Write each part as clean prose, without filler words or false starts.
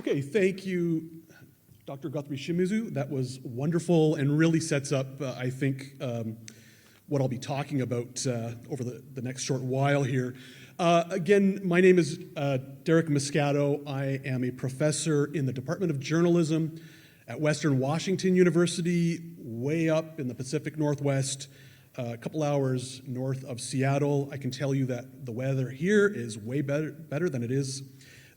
Okay, thank you, Dr. Guthrie Shimizu. That was wonderful and really sets up, I think, what I'll be talking about over the next short while here. Again, my name is Derek Moscato. I am a professor in the Department of Journalism at Western Washington University, way up in the Pacific Northwest, a couple hours north of Seattle. I can tell you that the weather here is way better than it is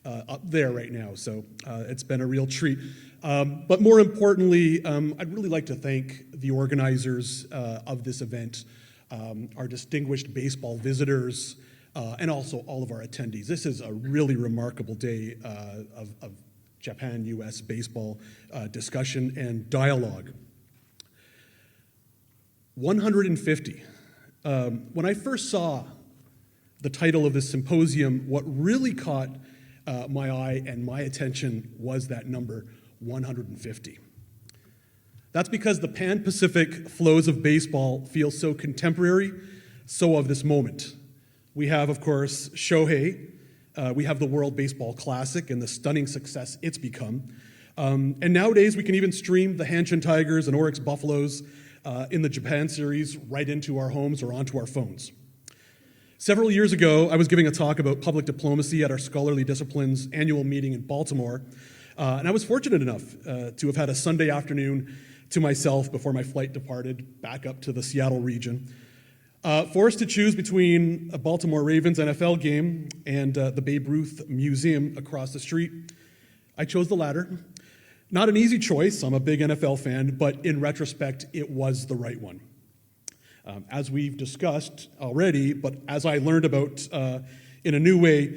up there right now, so it's been a real treat. But more importantly, I'd really like to thank the organizers of this event, our distinguished baseball visitors, and also all of our attendees. This is a really remarkable day of Japan-US baseball discussion and dialogue. 150. When I first saw the title of this symposium, what really caught my eye and my attention was that number, 150. That's because the Pan-Pacific flows of baseball feel so contemporary, so of this moment. We have, of course, Shohei. We have the World Baseball Classic and the stunning success it's become. And nowadays, we can even stream the Hanshin Tigers and Oryx Buffaloes in the Japan series right into our homes or onto our phones. Several years ago, I was giving a talk about public diplomacy at our Scholarly Disciplines annual meeting in Baltimore, and I was fortunate enough to have had a Sunday afternoon to myself before my flight departed back up to the Seattle region. Forced to choose between a Baltimore Ravens NFL game and the Babe Ruth Museum across the street, I chose the latter. Not an easy choice, I'm a big NFL fan, but in retrospect, it was the right one. As we've discussed already, but as I learned about in a new way,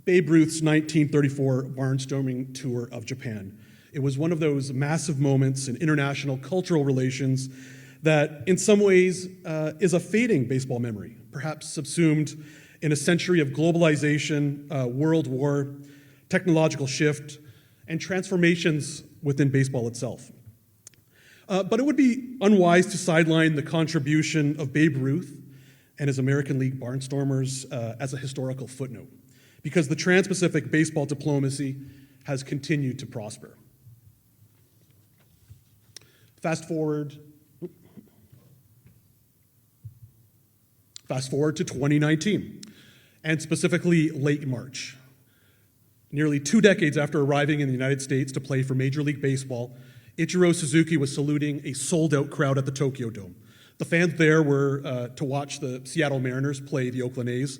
Babe Ruth's 1934 barnstorming tour of Japan. It was one of those massive moments in international cultural relations that in some ways is a fading baseball memory, perhaps subsumed in a century of globalization, world war, technological shift, and transformations within baseball itself. But it would be unwise to sideline the contribution of Babe Ruth and his American League Barnstormers as a historical footnote, because the Trans-Pacific baseball diplomacy has continued to prosper. Fast forward to 2019, and specifically late March. Nearly 2 decades after arriving in the United States to play for Major League Baseball, Ichiro Suzuki was saluting a sold-out crowd at the Tokyo Dome. The fans there were to watch the Seattle Mariners play the Oakland A's,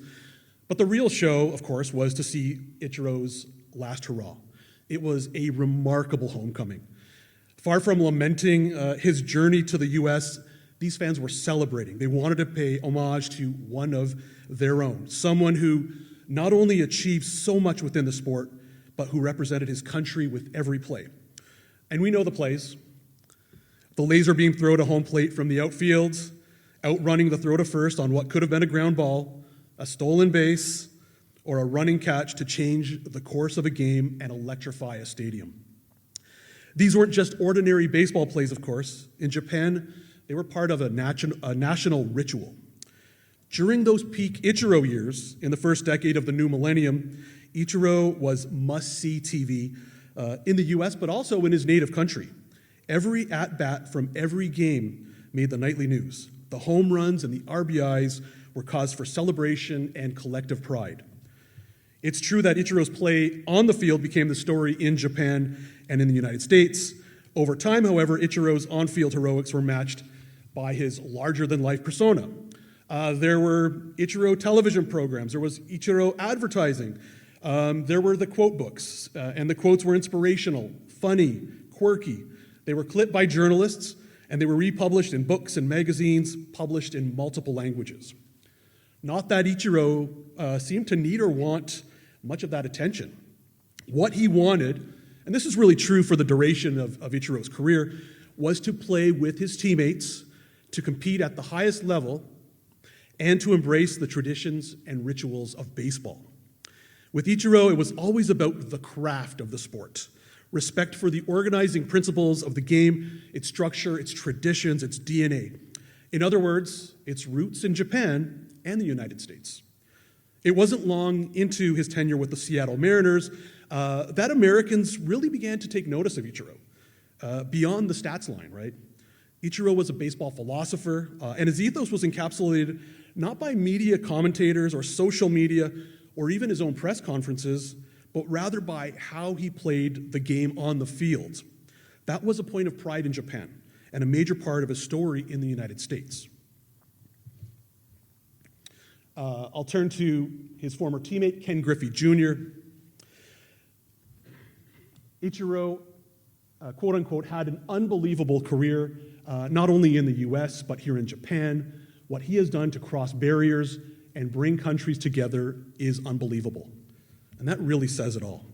but the real show, of course, was to see Ichiro's last hurrah. It was a remarkable homecoming. Far from lamenting his journey to the U.S., these fans were celebrating. They wanted to pay homage to one of their own, someone who not only achieved so much within the sport, but who represented his country with every play. And we know the plays. The laser beam throw to home plate from the outfield, outrunning the throw to first on what could have been a ground ball, a stolen base, or a running catch to change the course of a game and electrify a stadium. These weren't just ordinary baseball plays, of course. In Japan, they were part of a national ritual. During those peak Ichiro years, in the first decade of the new millennium, Ichiro was must-see TV in the US, but also in his native country. Every at-bat from every game made the nightly news. The home runs and the RBIs were cause for celebration and collective pride. It's true that Ichiro's play on the field became the story in Japan and in the United States. Over time, however, Ichiro's on-field heroics were matched by his larger-than-life persona. There were Ichiro television programs. There was Ichiro advertising. There were the quote books, and the quotes were inspirational, funny, quirky. They were clipped by journalists, and they were republished in books and magazines published in multiple languages. Not that Ichiro seemed to need or want much of that attention. What he wanted, and this is really true for the duration of Ichiro's career, was to play with his teammates, to compete at the highest level, and to embrace the traditions and rituals of baseball. With Ichiro, it was always about the craft of the sport, respect for the organizing principles of the game, its structure, its traditions, its DNA. In other words, its roots in Japan and the United States. It wasn't long into his tenure with the Seattle Mariners that Americans really began to take notice of Ichiro, beyond the stats line, right? Ichiro was a baseball philosopher, and his ethos was encapsulated not by media commentators or social media or even his own press conferences, but rather by how he played the game on the field. That was a point of pride in Japan and a major part of his story in the United States. I'll turn to his former teammate, Ken Griffey Jr. Ichiro, quote unquote, had an unbelievable career, not only in the US, but here in Japan. What he has done to cross barriers and bring countries together is unbelievable. And that really says it all.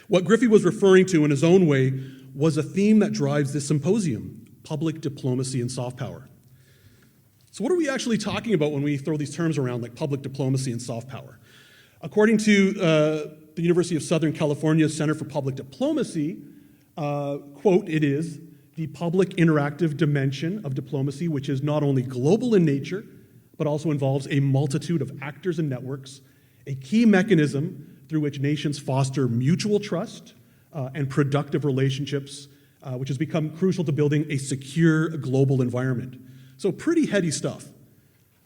What Griffey was referring to in his own way was a theme that drives this symposium: public diplomacy and soft power. So what are we actually talking about when we throw these terms around like public diplomacy and soft power? According to the University of Southern California Center for Public Diplomacy, quote, it is the public interactive dimension of diplomacy, which is not only global in nature, but also involves a multitude of actors and networks, a key mechanism through which nations foster mutual trust and productive relationships, which has become crucial to building a secure global environment. So pretty heady stuff.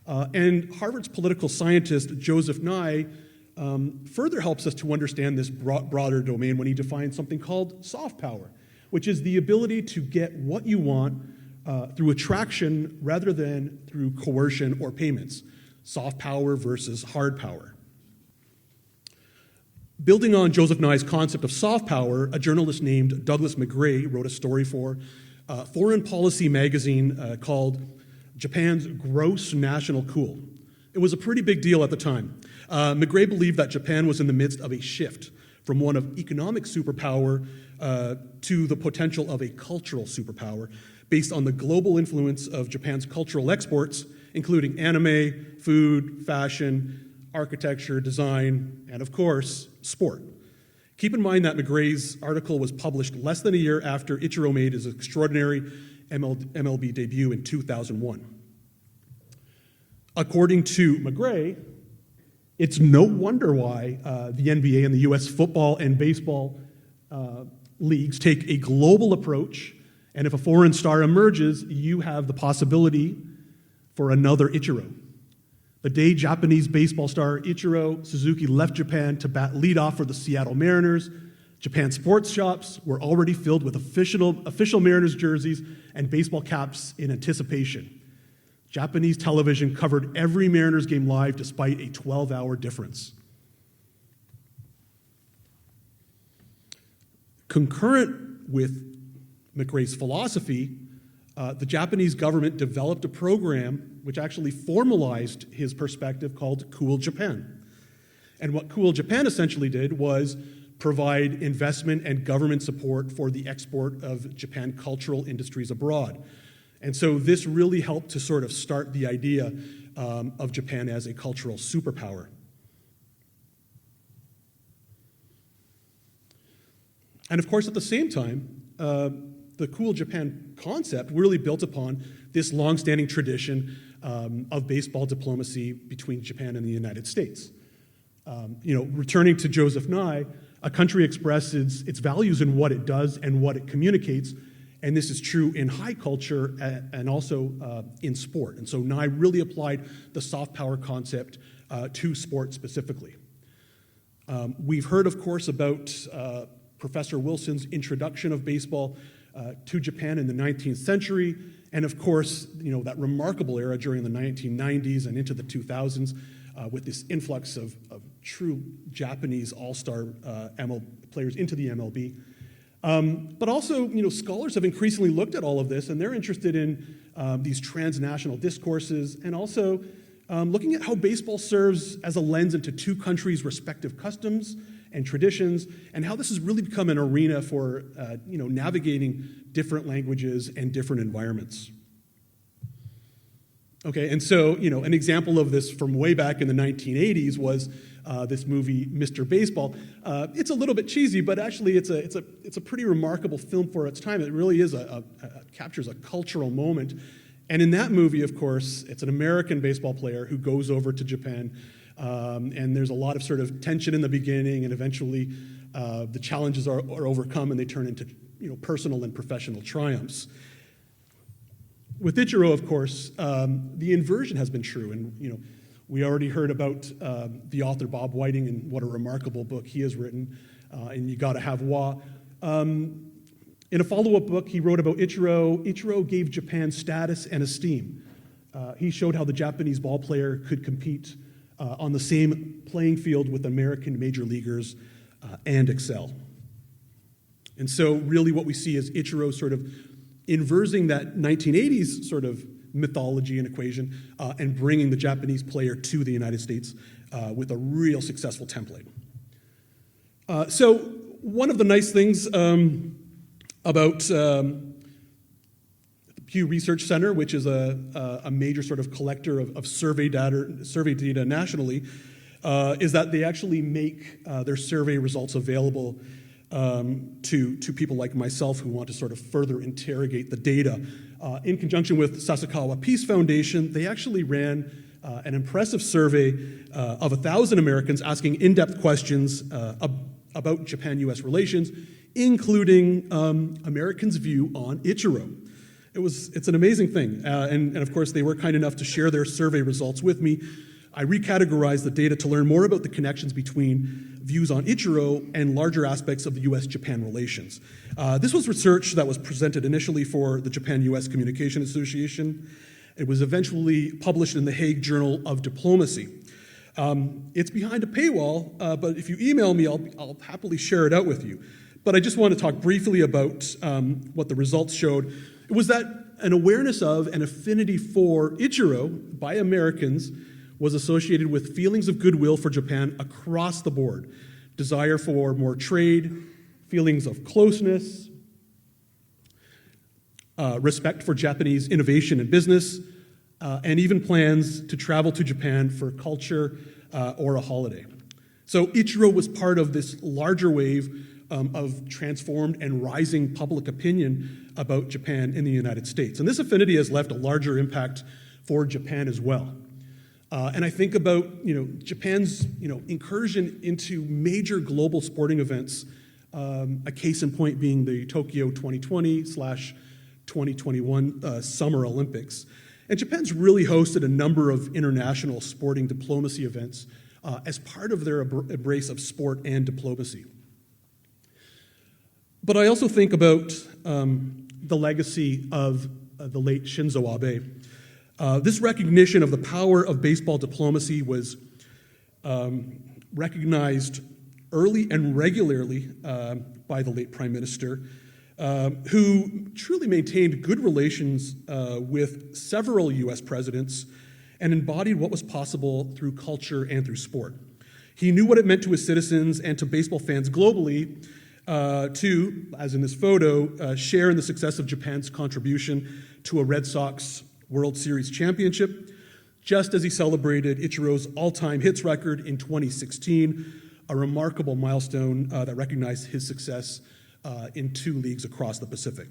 And Harvard's political scientist, Joseph Nye, further helps us to understand this broader domain when he defines something called soft power, which is the ability to get what you want through attraction rather than through coercion or payments. Soft power versus hard power. Building on Joseph Nye's concept of soft power, a journalist named Douglas McGray wrote a story for Foreign Policy magazine called Japan's Gross National Cool. It was a pretty big deal at the time. McGray believed that Japan was in the midst of a shift from one of economic superpower to the potential of a cultural superpower based on the global influence of Japan's cultural exports, including anime, food, fashion, architecture, design, and of course, sport. Keep in mind that McGray's article was published less than a year after Ichiro made his extraordinary MLB debut in 2001. According to McGray, it's no wonder why the NBA and the US football and baseball leagues take a global approach, and if a foreign star emerges, you have the possibility for another Ichiro. The day Japanese baseball star Ichiro Suzuki left Japan to bat leadoff for the Seattle Mariners, Japan sports shops were already filled with official Mariners jerseys and baseball caps in anticipation. Japanese television covered every Mariners game live despite a 12-hour difference. Concurrent with McRae's philosophy, the Japanese government developed a program which actually formalized his perspective called Cool Japan. And what Cool Japan essentially did was provide investment and government support for the export of Japan cultural industries abroad. And so this really helped to sort of start the idea of Japan as a cultural superpower. And of course, at the same time, the Cool Japan concept really built upon this longstanding tradition of baseball diplomacy between Japan and the United States. Returning to Joseph Nye, a country expresses its values in what it does and what it communicates, and this is true in high culture and also in sport. And so Nye really applied the soft power concept to sport specifically. We've heard, of course, about Professor Wilson's introduction of baseball to Japan in the 19th century, and of course, that remarkable era during the 1990s and into the 2000s with this influx of true Japanese all-star players into the MLB. But also, scholars have increasingly looked at all of this, and they're interested in these transnational discourses, and also looking at how baseball serves as a lens into two countries' respective customs and traditions, and how this has really become an arena for navigating different languages and different environments. Okay, and so an example of this from way back in the 1980s was this movie, Mr. Baseball. It's a little bit cheesy, but actually it's a pretty remarkable film for its time. It really is captures a cultural moment. And in that movie, of course, it's an American baseball player who goes over to Japan And there's a lot of sort of tension in the beginning, and eventually the challenges are overcome and they turn into personal and professional triumphs. With Ichiro, of course, the inversion has been true, and we already heard about the author Bob Whiting and what a remarkable book he has written, and You Gotta Have Wa. In a follow-up book he wrote about Ichiro, Ichiro gave Japan status and esteem. He showed how the Japanese ball player could compete on the same playing field with American major leaguers and excel. And so really what we see is Ichiro sort of inversing that 1980s sort of mythology and equation and bringing the Japanese player to the United States with a real successful template. So one of the nice things about the Pew Research Center, which is a major sort of collector of survey data nationally, is that they actually make their survey results available to people like myself who want to sort of further interrogate the data. In conjunction with Sasakawa Peace Foundation, they actually ran an impressive survey of 1,000 Americans asking in-depth questions about Japan-U.S. relations, including Americans' view on Ichiro. It's an amazing thing, and of course they were kind enough to share their survey results with me. I recategorized the data to learn more about the connections between views on Ichiro and larger aspects of the U.S.-Japan relations. This was research that was presented initially for the Japan-U.S. Communication Association. It was eventually published in the Hague Journal of Diplomacy. It's behind a paywall, but if you email me, I'll happily share it out with you. But I just want to talk briefly about what the results showed. It was that an awareness of and affinity for Ichiro by Americans was associated with feelings of goodwill for Japan across the board, desire for more trade, feelings of closeness, respect for Japanese innovation and business, and even plans to travel to Japan for culture or a holiday. So Ichiro was part of this larger wave of transformed and rising public opinion about Japan in the United States. And this affinity has left a larger impact for Japan as well. And I think about Japan's incursion into major global sporting events, a case in point being the Tokyo 2020/2021 Summer Olympics. And Japan's really hosted a number of international sporting diplomacy events as part of their embrace of sport and diplomacy. But I also think about the legacy of the late Shinzo Abe. This recognition of the power of baseball diplomacy was recognized early and regularly by the late Prime Minister, who truly maintained good relations with several U.S. presidents and embodied what was possible through culture and through sport. He knew what it meant to his citizens and to baseball fans globally to, as in this photo, share in the success of Japan's contribution to a Red Sox World Series championship, just as he celebrated Ichiro's all-time hits record in 2016, a remarkable milestone that recognized his success in 2 leagues across the Pacific.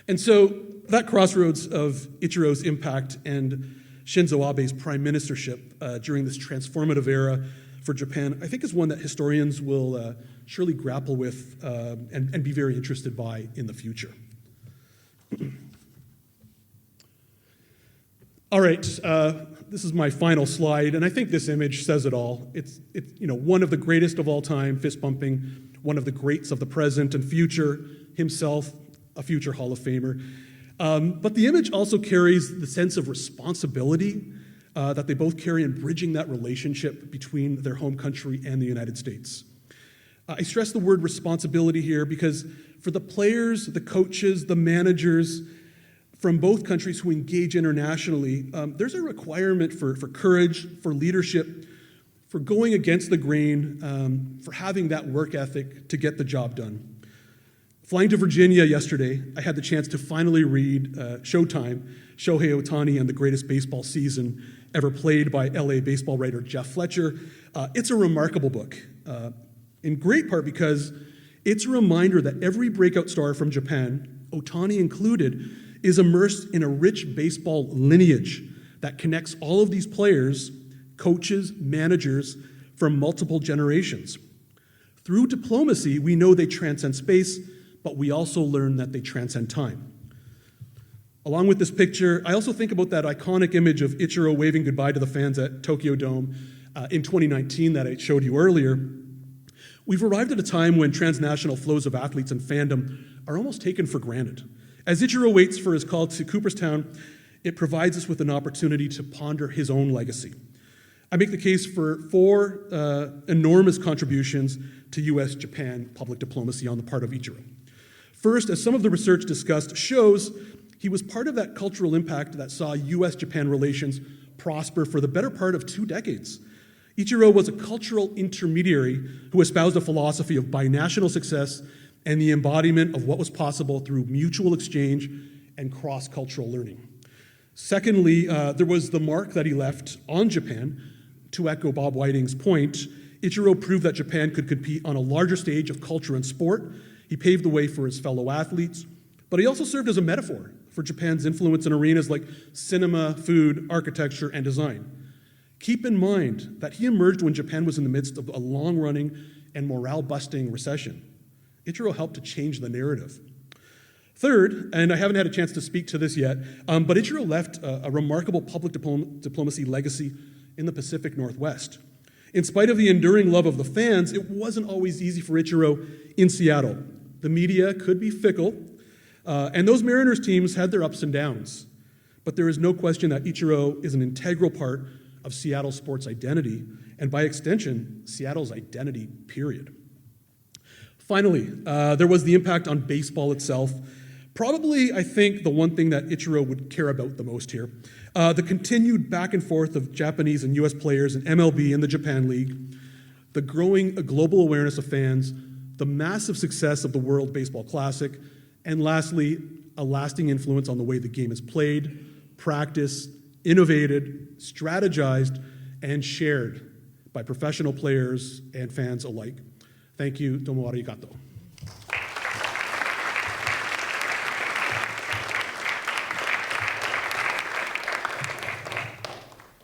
And so that crossroads of Ichiro's impact and Shinzo Abe's prime ministership during this transformative era for Japan, I think is one that historians will surely grapple with and be very interested by in the future. All right, this is my final slide, and I think this image says it all. It's one of the greatest of all time, fist pumping, one of the greats of the present and future, himself a future Hall of Famer. But the image also carries the sense of responsibility that they both carry in bridging that relationship between their home country and the United States. I stress the word responsibility here because for the players, the coaches, the managers from both countries who engage internationally, there's a requirement for courage, for leadership, for going against the grain, for having that work ethic to get the job done. Flying to Virginia yesterday, I had the chance to finally read Showtime, Shohei Ohtani and the Greatest Baseball Season Ever Played by LA baseball writer Jeff Fletcher. It's a remarkable book, in great part because it's a reminder that every breakout star from Japan, Ohtani included, is immersed in a rich baseball lineage that connects all of these players coaches, managers from multiple generations. Through diplomacy, we know they transcend space, but we also learn that they transcend time. Along with this picture, I also think about that iconic image of Ichiro waving goodbye to the fans at Tokyo Dome in 2019 that I showed you earlier. We've arrived at a time when transnational flows of athletes and fandom are almost taken for granted. As Ichiro waits for his call to Cooperstown, it provides us with an opportunity to ponder his own legacy. I make the case for four enormous contributions to US-Japan public diplomacy on the part of Ichiro. First, as some of the research discussed shows, he was part of that cultural impact that saw US-Japan relations prosper for the better part of 2 decades. Ichiro was a cultural intermediary who espoused a philosophy of binational success and the embodiment of what was possible through mutual exchange and cross-cultural learning. Secondly, there was the mark that he left on Japan. To echo Bob Whiting's point, Ichiro proved that Japan could compete on a larger stage of culture and sport. He paved the way for his fellow athletes, but he also served as a metaphor for Japan's influence in arenas like cinema, food, architecture, and design. Keep in mind that he emerged when Japan was in the midst of a long-running and morale-busting recession. Ichiro helped to change the narrative. Third, and I haven't had a chance to speak to this yet, but Ichiro left a remarkable public diplomacy legacy in the Pacific Northwest. In spite of the enduring love of the fans, it wasn't always easy for Ichiro in Seattle. The media could be fickle, and those Mariners teams had their ups and downs. But there is no question that Ichiro is an integral part of Seattle sports identity, and by extension, Seattle's identity, period. Finally, there was the impact on baseball itself. Probably, I think, the one thing that Ichiro would care about the most here. The continued back and forth of Japanese and US players in MLB and the Japan League, the growing global awareness of fans, the massive success of the World Baseball Classic, and lastly, a lasting influence on the way the game is played, practiced, innovated, strategized, and shared by professional players and fans alike. Thank you. Domo arigato.